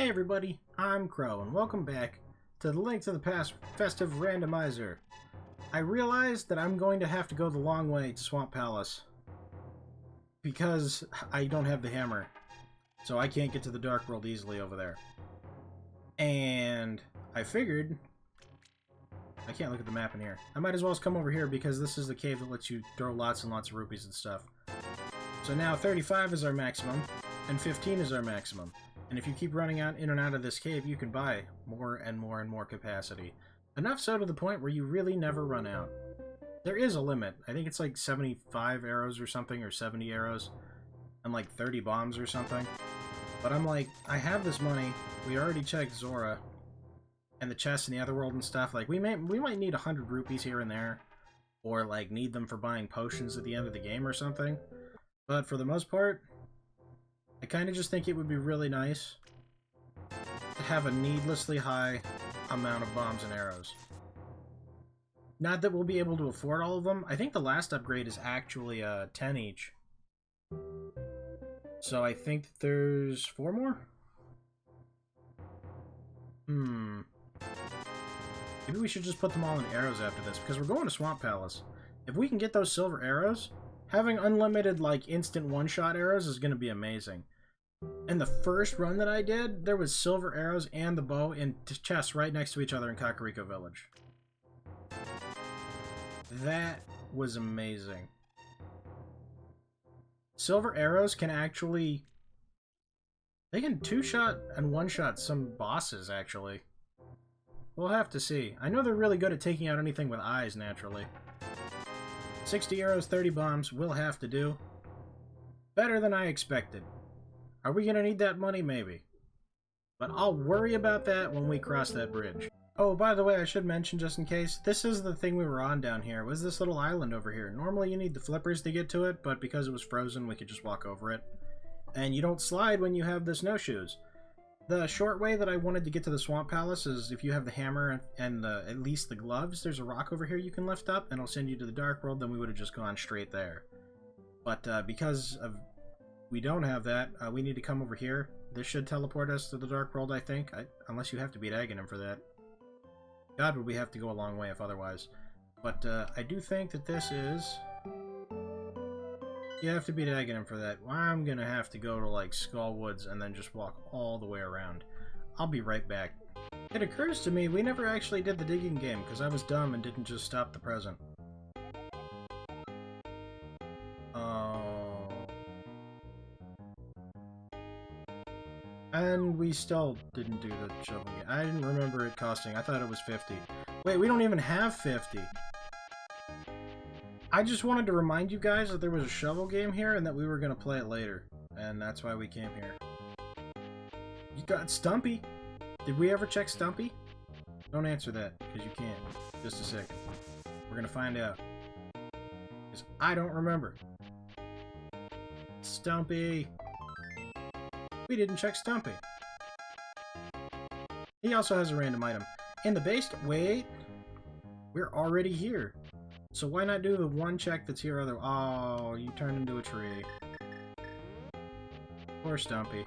Hey everybody, I'm Crow, and welcome back to the Link to the Past Festive Randomizer. I realized that I'm going to have to go the long way to Swamp Palace because I don't have the hammer, so I can't get to the Dark World easily over there. And I figured I can't look at the map in here. I might as well just come over here because this is the cave that lets you throw lots and lots of rupees and stuff. So now 35 is our maximum, and 15 is our maximum. And if you keep running out in and out of this cave, you can buy more and more and more capacity. Enough so to the point where you really never run out. There is a limit. I think it's like 75 arrows or something, or 70 arrows, and like 30 bombs or something. But I'm like, I have this money. We already checked Zora and the chests in the other world and stuff. Like, we might need 100 rupees here and there, or like need them for buying potions at the end of the game or something. But for the most part, I kind of just think it would be really nice to have a needlessly high amount of bombs and arrows. Not that we'll be able to afford all of them. I think the last upgrade is actually 10 each. So I think there's 4 more? Maybe we should just put them all in arrows after this, because we're going to Swamp Palace. If we can get those silver arrows, having unlimited, like, instant one-shot arrows is going to be amazing. In the first run that I did, there was silver arrows and the bow in chests right next to each other in Kakariko Village. That was amazing. Silver arrows can actually... they can two-shot and one-shot some bosses, actually. We'll have to see. I know they're really good at taking out anything with eyes, naturally. 60 arrows, 30 bombs, will have to do. Better than I expected. Are we going to need that money? Maybe. But I'll worry about that when we cross that bridge. Oh, by the way, I should mention, just in case, this is the thing we were on down here, was this little island over here. Normally you need the flippers to get to it, but because it was frozen, we could just walk over it. And you don't slide when you have the snowshoes. The short way that I wanted to get to the Swamp Palace is if you have the hammer and at least the gloves, there's a rock over here you can lift up, and it'll send you to the Dark World, then we would have just gone straight there. But because of we don't have that, we need to come over here. This should teleport us to the Dark World, I think. Unless you have to beat Aghanim for that. God, would we have to go a long way if otherwise. But I do think that this is... you have to beat Aghanim for that. Well, I'm gonna have to go to, like, Skull Woods and then just walk all the way around. I'll be right back. It occurs to me we never actually did the digging game, because I was dumb and didn't just stop the present. And we still didn't do the shovel game. I didn't remember it costing. I thought it was 50. Wait, we don't even have 50. I just wanted to remind you guys that there was a shovel game here and that we were going to play it later. And that's why we came here. You got Stumpy. Did we ever check Stumpy? Don't answer that, because you can't. Just a second. We're going to find out. Because I don't remember. Stumpy. We didn't check Stumpy. He also has a random item. In the base... wait. We're already here. So why not do the one check that's here other... oh, you turned into a tree. Poor Stumpy.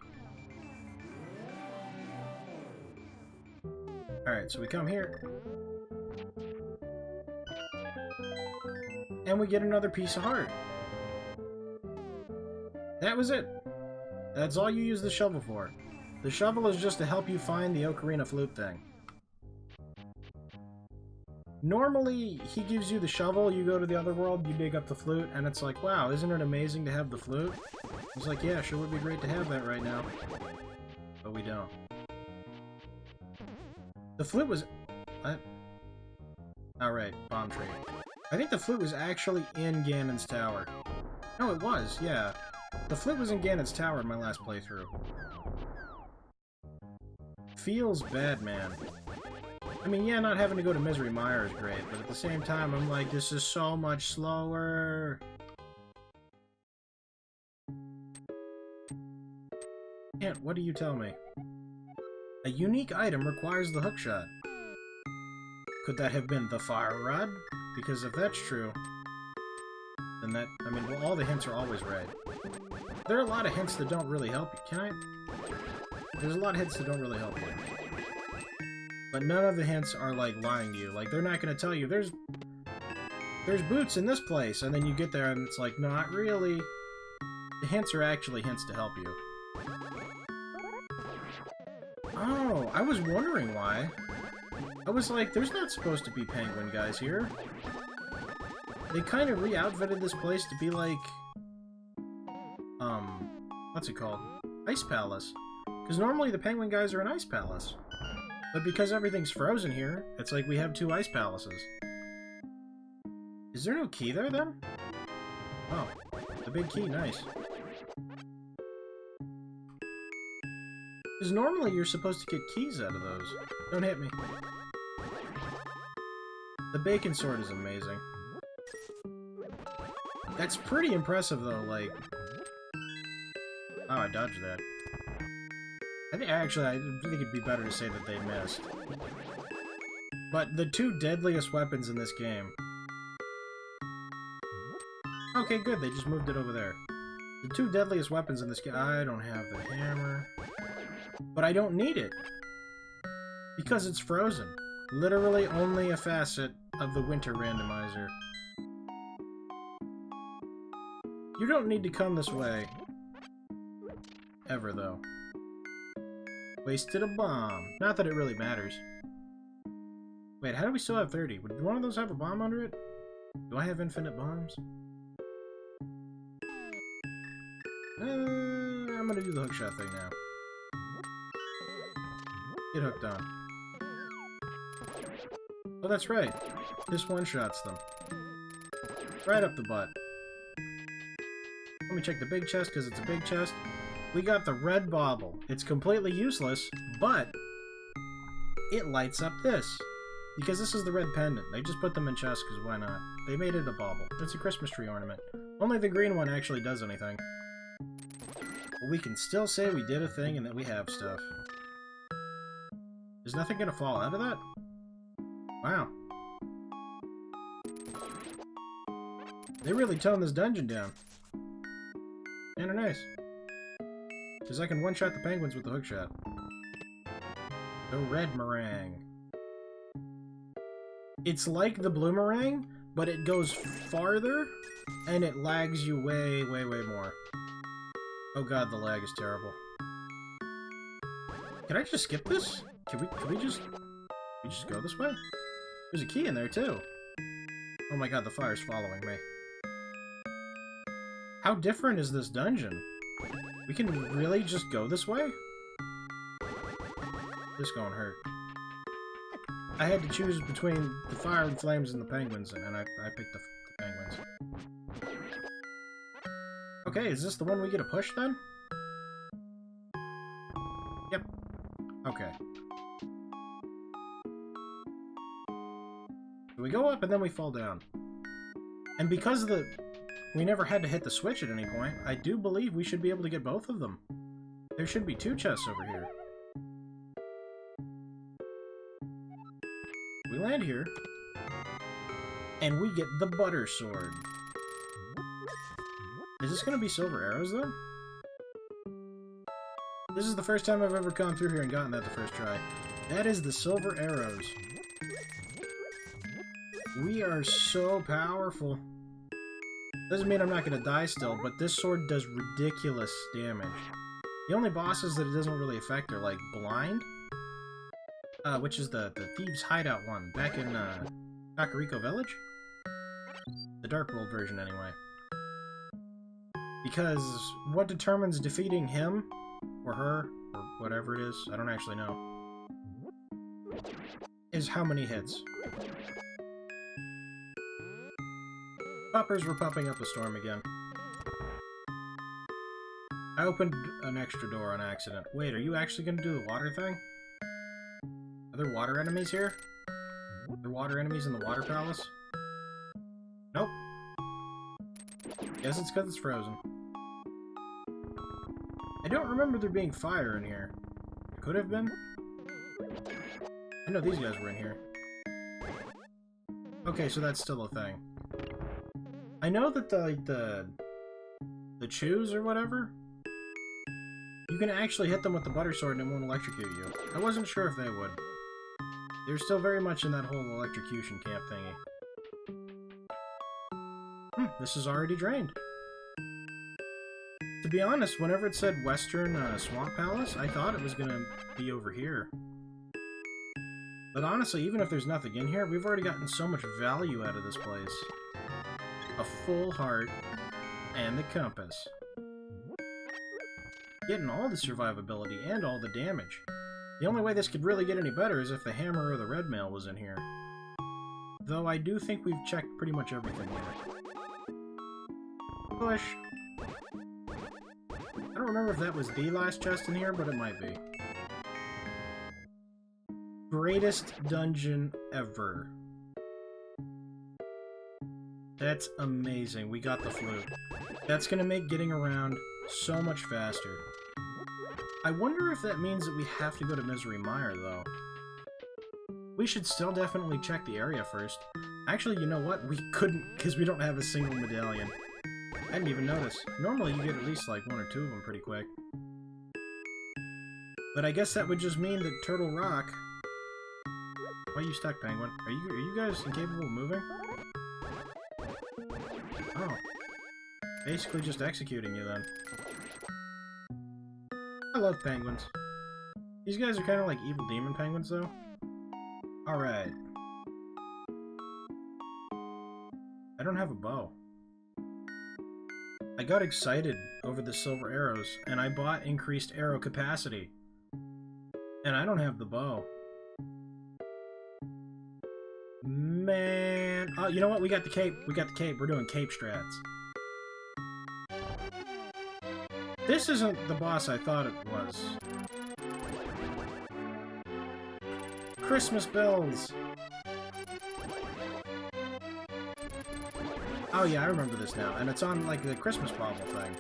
Alright, so we come here. And we get another piece of heart. That was it. That's all you use the shovel for. The shovel is just to help you find the ocarina flute thing. Normally, he gives you the shovel, you go to the other world, you dig up the flute, and it's like, wow, isn't it amazing to have the flute? He's like, yeah, sure would be great to have that right now. But we don't. The flute was... what? Alright, bomb tree. I think the flute was actually in Ganon's tower. No, it was, yeah. The flute was in Ganon's tower in my last playthrough. Feels bad, man. I mean, yeah, not having to go to Misery Mire is great, but at the same time, I'm like, this is so much slower. Can't, what do you tell me? A unique item requires the hookshot. Could that have been the fire rod? Because if that's true, then that, I mean, well, all the hints are always right. There are a lot of hints that don't really help you. Can I? There's a lot of hints that don't really help you. But none of the hints are, like, lying to you. Like, they're not going to tell you, there's boots in this place, and then you get there and it's like, not really. The hints are actually hints to help you. Oh, I was wondering why. I was like, there's not supposed to be penguin guys here. They kind of re-outfitted this place to be like, what's it called? Ice Palace. Because normally the penguin guys are in Ice Palace. But because everything's frozen here, it's like we have two Ice Palaces. Is there no key there, then? Oh, the big key, nice. Because normally you're supposed to get keys out of those. Don't hit me. The bacon sword is amazing. That's pretty impressive, though, like... Oh, I dodged that. I think it'd be better to say that they missed. But the two deadliest weapons in this game... Okay, good, they just moved it over there. The two deadliest weapons in this game... I don't have the hammer. But I don't need it. Because it's frozen. Literally only a facet of the winter randomizer. You don't need to come this way. Ever, though. Wasted a bomb. Not that it really matters. Wait, how do we still have 30? Would one of those have a bomb under it? Do I have infinite bombs? I'm gonna do the hookshot thing now. Get hooked on. Oh, that's right. This one-shots them. Right up the butt. Let me check the big chest, because it's a big chest. We got the red bauble. It's completely useless, but it lights up this. Because this is the red pendant. They just put them in chests, because why not? They made it a bauble. It's a Christmas tree ornament. Only the green one actually does anything. But we can still say we did a thing and that we have stuff. Is nothing gonna fall out of that? Wow. They really toned this dungeon down. Kinda nice. Because I can one-shot the penguins with the hookshot. The red meringue. It's like the blue meringue, but it goes farther, and it lags you way, way, way more. Oh god, the lag is terrible. Can I just skip this? Can we just go this way? There's a key in there, too. Oh my god, the fire's following me. How different is this dungeon? We can really just go this way? This gonna hurt. I had to choose between the fire and flames and the penguins, and I picked the penguins. Okay, is this the one we get a push, then? Yep. Okay. So we go up, and then we fall down. And because we never had to hit the switch at any point, I do believe we should be able to get both of them. There should be two chests over here. We land here, and we get the butter sword. Is this going to be silver arrows, though? This is the first time I've ever gone through here and gotten that the first try. That is the silver arrows. We are so powerful. Doesn't mean I'm not going to die still, but this sword does ridiculous damage. The only bosses that it doesn't really affect are, like, Blind, which is the Thieves' Hideout one, back in, Kakariko Village? The Dark World version, anyway. Because what determines defeating him, or her, or whatever it is, I don't actually know, is how many hits. Poppers were popping up a storm again. I opened an extra door on accident. Wait, are you actually going to do the water thing? Are there water enemies here? Are there water enemies in the water palace? Nope. Guess it's because it's frozen. I don't remember there being fire in here. It could have been. I know these guys were in here. Okay, so that's still a thing. I know that the chews or whatever, you can actually hit them with the butter sword and it won't electrocute you. I wasn't sure if they would. They're still very much in that whole electrocution camp thingy. This is already drained. To be honest, whenever it said Western Swamp Palace, I thought it was going to be over here. But honestly, even if there's nothing in here, we've already gotten so much value out of this place. A full heart and the compass. Getting all the survivability and all the damage. The only way this could really get any better is if the hammer or the red mail was in here. Though I do think we've checked pretty much everything here. Push! I don't remember if that was the last chest in here, but it might be. Greatest dungeon ever. That's amazing. We got the flute. That's gonna make getting around so much faster. I wonder if that means that we have to go to Misery Mire, though. We should still definitely check the area first. Actually, you know what? We couldn't, because we don't have a single medallion. I didn't even notice. Normally you get at least like 1 or 2 of them pretty quick. But I guess that would just mean that Turtle Rock... Why are you stuck, Penguin? Are you guys incapable of moving? Oh. Basically just executing you then. I love penguins. These guys are kind of like evil demon penguins, though. Alright. I don't have a bow. I got excited over the silver arrows, and I bought increased arrow capacity. And I don't have the bow. Man. Oh, you know what? We got the cape. We got the cape. We're doing cape strats. This isn't the boss I thought it was. Christmas bells! Oh yeah, I remember this now. And it's on, like, the Christmas bauble thing.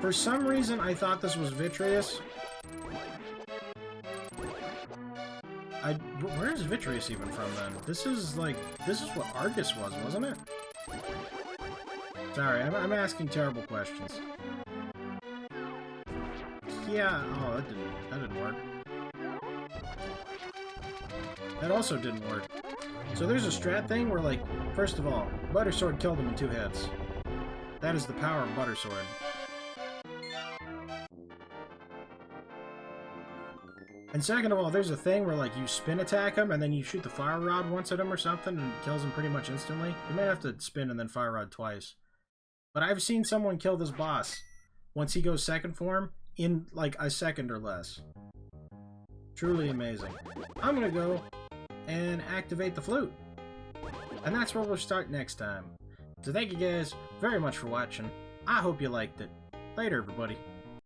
For some reason, I thought this was Vitreous. Where's Vitreous even from, then? This is, like... This is what Argus was, wasn't it? Sorry, I'm asking terrible questions. Yeah, oh, that didn't work. That also didn't work. So there's a strat thing where, like, first of all, Butter Sword killed him in 2 hits. That is the power of Butter Sword. And second of all, there's a thing where, like, you spin attack him and then you shoot the fire rod once at him or something and it kills him pretty much instantly. You might have to spin and then fire rod twice. But I've seen someone kill this boss once he goes second form in, like, a second or less. Truly amazing. I'm gonna go and activate the flute. And that's where we'll start next time. So thank you guys very much for watching. I hope you liked it. Later, everybody.